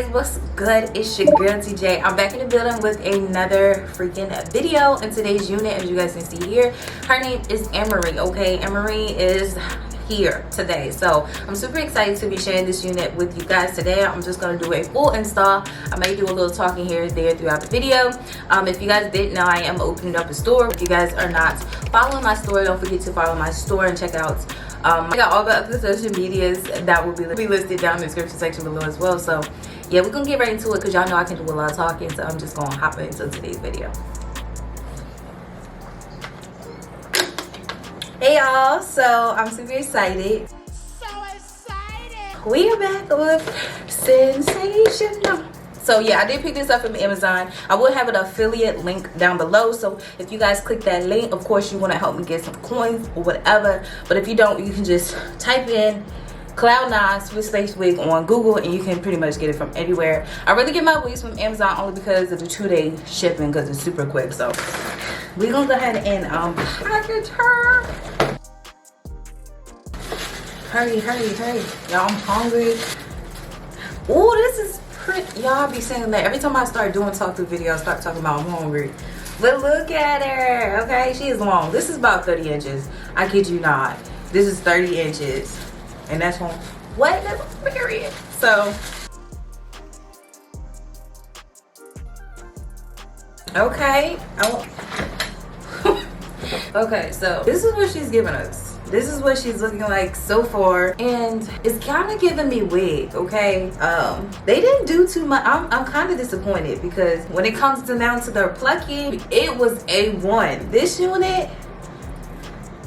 guys, what's good? It's your girl Tei Jae. I'm back in the building with another freaking video. In today's unit, as you guys can see here, her name is Emery. Okay, Emery is here today, so I'm super excited to be sharing this unit with you guys today. I'm just going to do a full install. I may do a little talking here and there throughout the video. If you guys didn't know, I am opening up a store. If you guys are not following my store, don't forget to follow my store and check out I got all the other social medias that will be listed down in the description section below as well. So yeah, we're gonna get right into it because y'all know I can do a lot of talking, so I'm just gonna hop into today's video. Hey y'all, so I'm super excited. We are back with Sensationnel. So yeah, I did pick this up from Amazon. I will have an affiliate link down below, so if you guys click that link, of course you want to help me get some coins or whatever. But if you don't, you can just type in �14 Lace Wig on Google and you can pretty much get it from anywhere. I really get my wigs from Amazon only because of the 2-day shipping, because it's super quick. So we're gonna go ahead and package her. Hurry, hurry, hurry. Y'all, I'm hungry. Oh, this is pretty. Y'all be saying that every time I start doing talk through videos, I start talking about I'm hungry. But look at her, okay? She is long. This is about 30 inches. I kid you not. This is 30 inches. And that's on what? That's on period. So okay. Okay, so this is what she's giving us. This is what she's looking like so far, and it's kind of giving me wig. Okay, they didn't do too much. I'm kind of disappointed because when it comes down to their plucking, it was A1. This unit,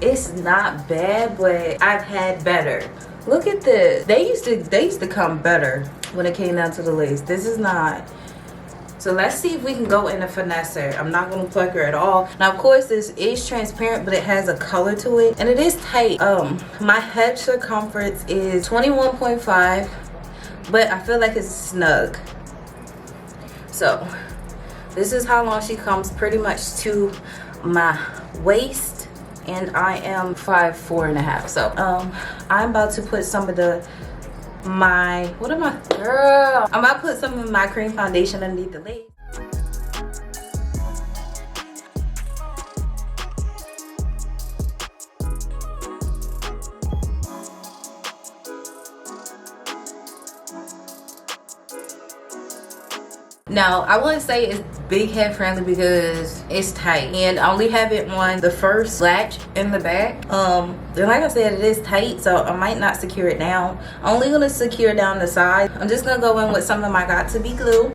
it's not bad, but I've had better. Look at this. They used to come better when it came down to the lace. This is not. So let's see if we can go in a finesser. I'm not going to pluck her at all. Now, of course, this is transparent, but it has a color to it. And it is tight. My head circumference is 21.5, but I feel like it's snug. So this is how long she comes, pretty much to my waist. And I am 5'4.5". So I'm about to put some of I'm about to put some of my cream foundation underneath the lace. Now, I wouldn't say it's big head friendly because it's tight, and I only have it on the first latch in the back. And like I said, it is tight, so I might not secure it down. I'm only gonna secure down the side. I'm just gonna go in with some of my 𝚑𝚒 glue.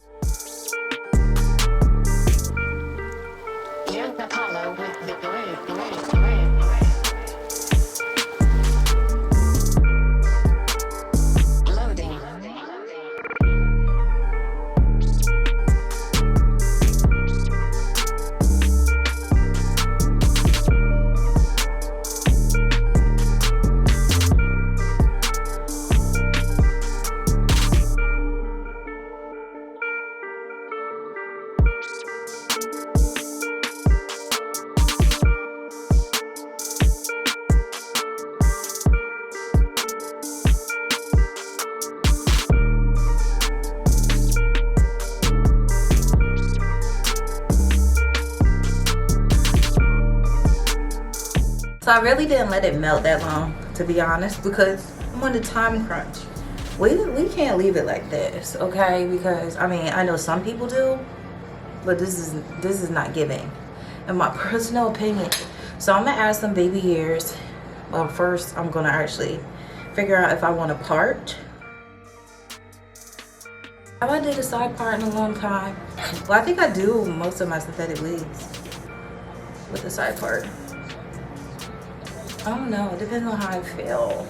So I really didn't let it melt that long, to be honest, because I'm on the time crunch. We can't leave it like this, okay? Because I mean, I know some people do, but this is not giving, in my personal opinion. So I'm gonna add some baby hairs. Well, first I'm gonna actually figure out if I want to part. Have I did a side part in a long time? Well, I think I do most of my synthetic wigs with the side part. I don't know, it depends on how I feel.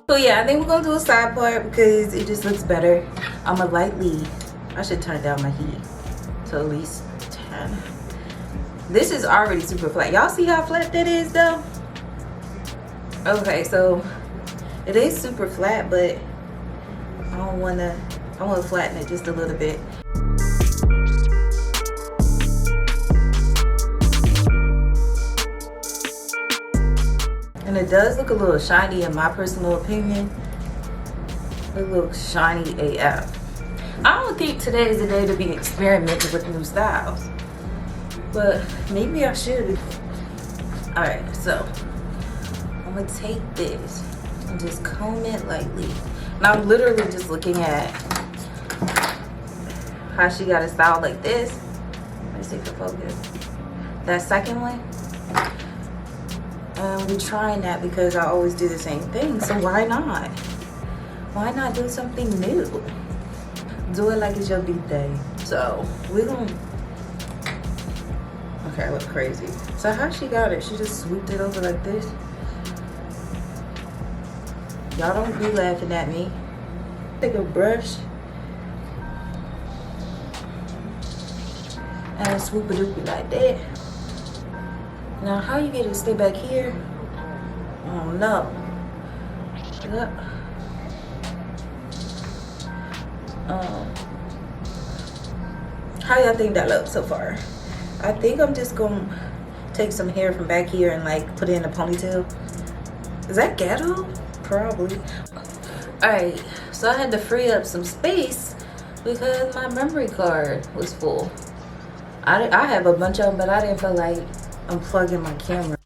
So yeah, I think we're gonna do a side part because it just looks better. I'm a lightly, I should turn down my heat to at least 10. This is already super flat. Y'all see how flat that is though? Okay, so it is super flat, but I want to flatten it just a little bit. it does look a little shiny in my personal opinion. It looks shiny AF. I don't think today is the day to be experimenting with new styles, but maybe I should. All right, so I'm gonna take this and just comb it lightly. And I'm literally just looking at how she got a style like this. Let me see if it focus. That second one. And we're trying that because I always do the same thing. So why not? Why not do something new? Do it like it's your birthday. So we're gonna. Okay, I look crazy. So how she got it? She just swooped it over like this. Y'all don't be laughing at me. Take a brush and swoop it doopy like that. Now how you get it to stay back here? I don't know. Yep. How y'all think that looks so far? I think I'm just gonna take some hair from back here and like put it in a ponytail. Is that ghetto? Probably. Alright, so I had to free up some space because my memory card was full. I have a bunch of them, but I didn't feel like unplugging my camera.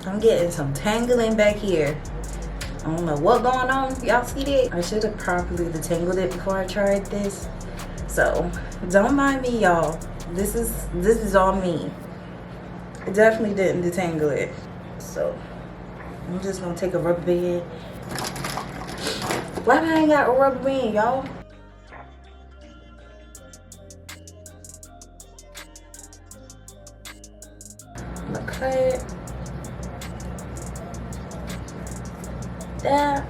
I'm getting some tangling back here. I don't know what's going on. Y'all see that? I should have properly detangled it before I tried this. So don't mind me, y'all. This is all me. I definitely didn't detangle it. So I'm just gonna take a rubber band. Why I ain't got a rubber band, y'all? I'm gonna cut that.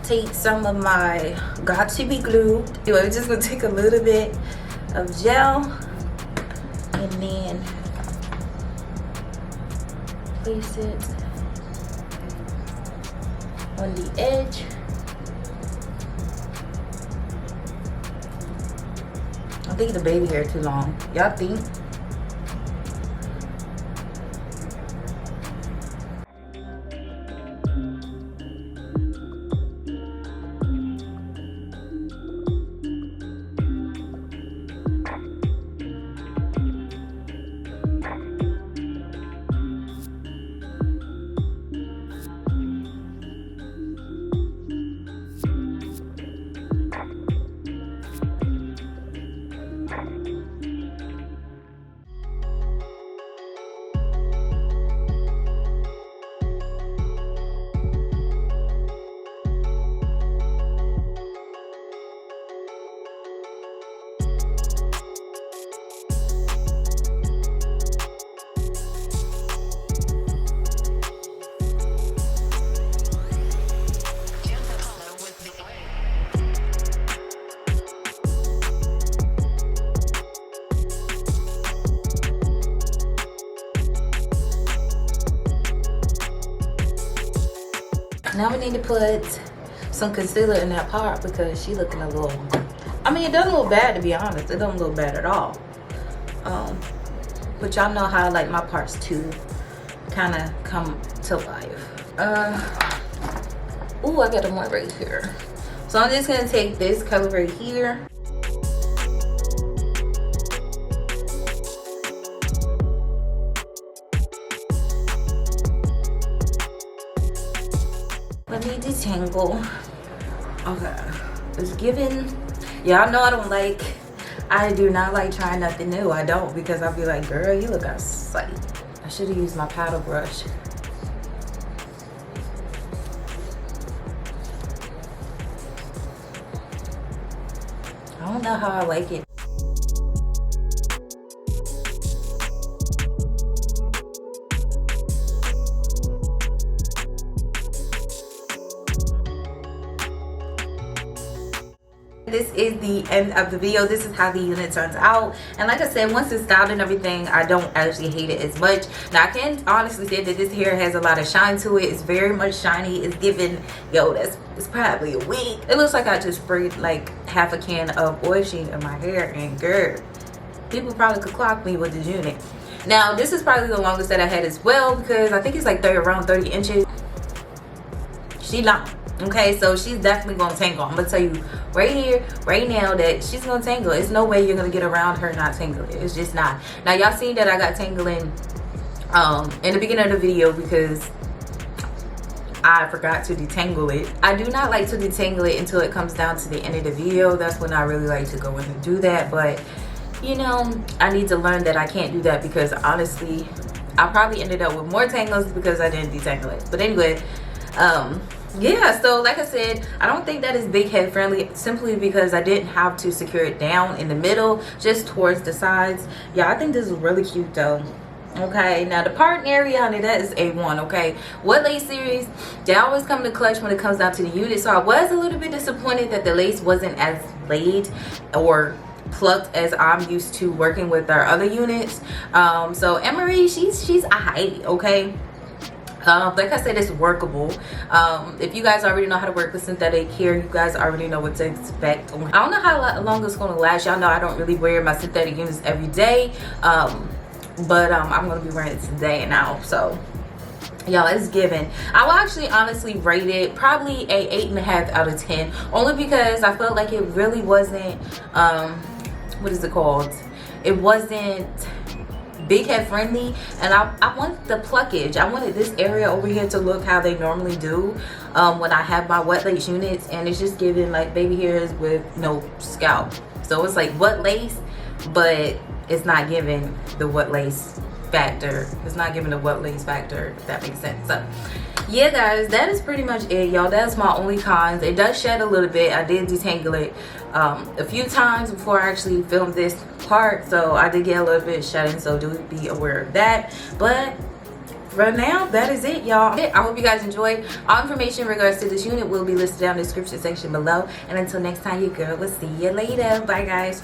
Take some of my got to be glued. I'm just gonna take a little bit of gel and then place it on the edge. I think the baby hair too long. Y'all think? Now we need to put some concealer in that part because she looking a little, I mean, it doesn't look bad, to be honest. It don't look bad at all. But y'all know how I like my parts to kind of come to life. Ooh, I got a one right here. So I'm just gonna take this color right here. Let me detangle. Okay, it's giving. Y'all know I do not like trying nothing new. I don't, because I'll be like, girl, you look out of sight. I should have used my paddle brush. I don't know how I like it. This is the end of the video. This is how the unit turns out, and like I said, once it's styled and everything, I don't actually hate it as much. Now I can honestly say that this hair has a lot of shine to it. It's very much shiny. It's giving, yo, it's probably a wig. It looks like I just sprayed like half a can of oil sheen in my hair, and girl, people probably could clock me with this unit. Now this is probably the longest that I had as well, because I think it's like around 30 inches. She long, okay, so she's definitely gonna tangle. I'm gonna tell you right here, right now, that she's gonna tangle. It's no way you're gonna get around her not tangling. It's just not. Now y'all seen that I got tangling in the beginning of the video because I forgot to detangle it. I do not like to detangle it until it comes down to the end of the video. That's when I really like to go in and do that, but you know, I need to learn that I can't do that, because honestly I probably ended up with more tangles because I didn't detangle it. But anyway, yeah, so like I said, I don't think that is big head friendly, simply because I didn't have to secure it down in the middle, just towards the sides. Yeah, I think this is really cute though. Okay, now the parting area, honey, that is A1. Okay, what lace series, they always come to clutch when it comes down to the unit. So I was a little bit disappointed that the lace wasn't as laid or plucked as I'm used to working with our other units. So Emery, she's alright, okay. Like I said, it's workable. If you guys already know how to work with synthetic hair, you guys already know what to expect. I don't know how long it's going to last. Y'all know I don't really wear my synthetic units every day, but I'm going to be wearing it today now. So y'all, it's given. I will actually honestly rate it probably a 8.5 out of 10, only because I felt like it really wasn't what is it called, it wasn't big head friendly, and I want the pluckage. I wanted this area over here to look how they normally do when I have my wet lace units, and it's just giving like baby hairs with no scalp. So it's like wet lace, but it's not giving the wet lace factor. It's not giving the wet lace factor, if that makes sense. So yeah guys, that is pretty much it, y'all. That's my only cons. It does shed a little bit. I did detangle it a few times before I actually filmed this part, so I did get a little bit of shedding, so do be aware of that. But for now, that is it, y'all. I hope you guys enjoyed. All information in regards to this unit will be listed down in the description section below, and until next time, your girl will see you later. Bye guys.